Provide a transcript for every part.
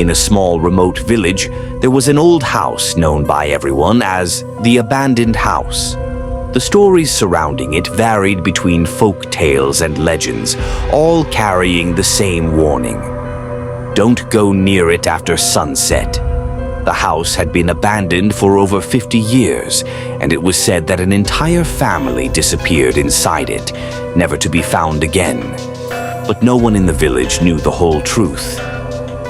In a small remote village, there was an old house known by everyone as the Abandoned House. The stories surrounding it varied between folk tales and legends, all carrying the same warning. Don't go near it after sunset. The house had been abandoned for over 50 years, and it was said that an entire family disappeared inside it, never to be found again. But no one in the village knew the whole truth.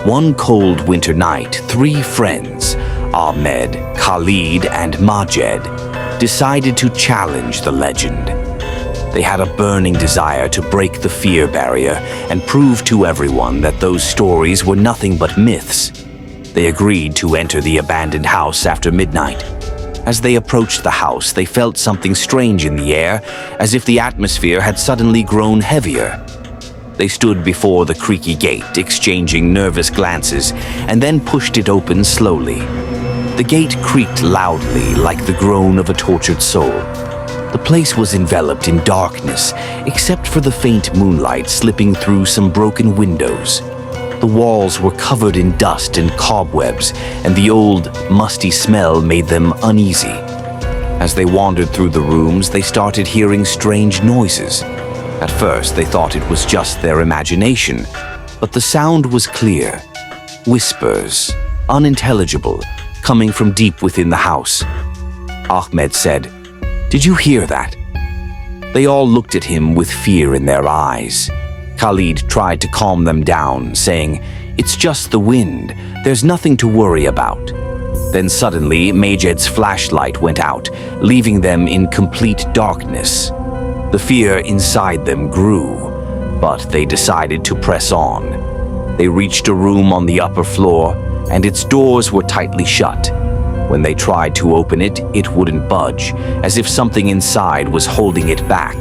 One cold winter night, 3 friends, Ahmed, Khalid, and Majed, decided to challenge the legend. They had a burning desire to break the fear barrier and prove to everyone that those stories were nothing but myths. They agreed to enter the abandoned house after midnight. As they approached the house, they felt something strange in the air, as if the atmosphere had suddenly grown heavier. They stood before the creaky gate, exchanging nervous glances, and then pushed it open slowly. The gate creaked loudly, like the groan of a tortured soul. The place was enveloped in darkness, except for the faint moonlight slipping through some broken windows. The walls were covered in dust and cobwebs, and the old, musty smell made them uneasy. As they wandered through the rooms, they started hearing strange noises. At first, they thought it was just their imagination, but the sound was clear. Whispers, unintelligible, coming from deep within the house. Ahmed said, "Did you hear that?" They all looked at him with fear in their eyes. Khalid tried to calm them down, saying, "It's just the wind. There's nothing to worry about." Then suddenly, Majid's flashlight went out, leaving them in complete darkness. The fear inside them grew, but they decided to press on. They reached a room on the upper floor, and its doors were tightly shut. When they tried to open it, it wouldn't budge, as if something inside was holding it back.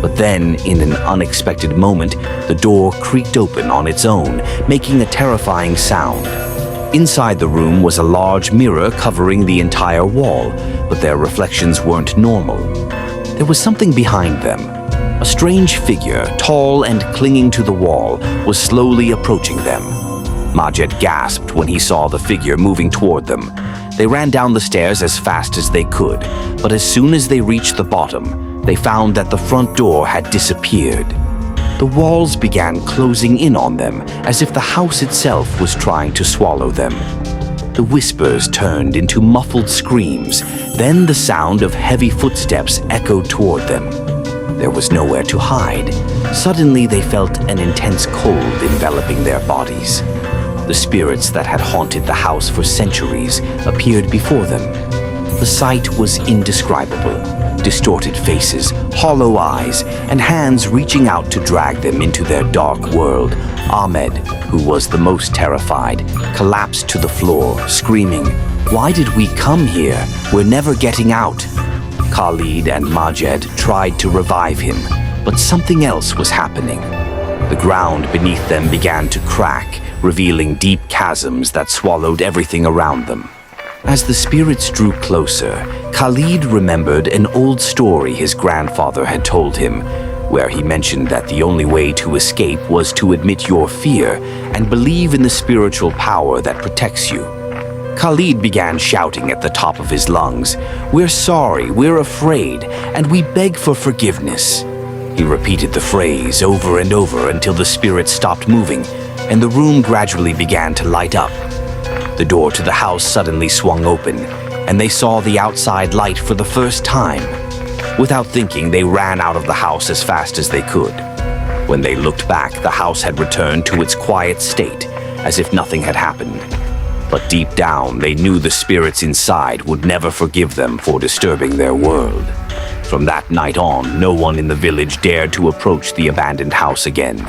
But then, in an unexpected moment, the door creaked open on its own, making a terrifying sound. Inside the room was a large mirror covering the entire wall, but their reflections weren't normal. There was something behind them. A strange figure, tall and clinging to the wall, was slowly approaching them. Majed gasped when he saw the figure moving toward them. They ran down the stairs as fast as they could, but as soon as they reached the bottom, they found that the front door had disappeared. The walls began closing in on them, as if the house itself was trying to swallow them. The whispers turned into muffled screams, then the sound of heavy footsteps echoed toward them. There was nowhere to hide. Suddenly they felt an intense cold enveloping their bodies. The spirits that had haunted the house for centuries appeared before them. The sight was indescribable. Distorted faces, hollow eyes, and hands reaching out to drag them into their dark world. Ahmed, who was the most terrified, collapsed to the floor, screaming, "Why did we come here? We're never getting out." Khalid and Majed tried to revive him, but something else was happening. The ground beneath them began to crack, revealing deep chasms that swallowed everything around them. As the spirits drew closer, Khalid remembered an old story his grandfather had told him, where he mentioned that the only way to escape was to admit your fear and believe in the spiritual power that protects you. Khalid began shouting at the top of his lungs, "We're sorry, we're afraid, and we beg for forgiveness." He repeated the phrase over and over until the spirits stopped moving, and the room gradually began to light up. The door to the house suddenly swung open, and they saw the outside light for the first time. Without thinking, they ran out of the house as fast as they could. When they looked back, the house had returned to its quiet state, as if nothing had happened. But deep down, they knew the spirits inside would never forgive them for disturbing their world. From that night on, no one in the village dared to approach the abandoned house again.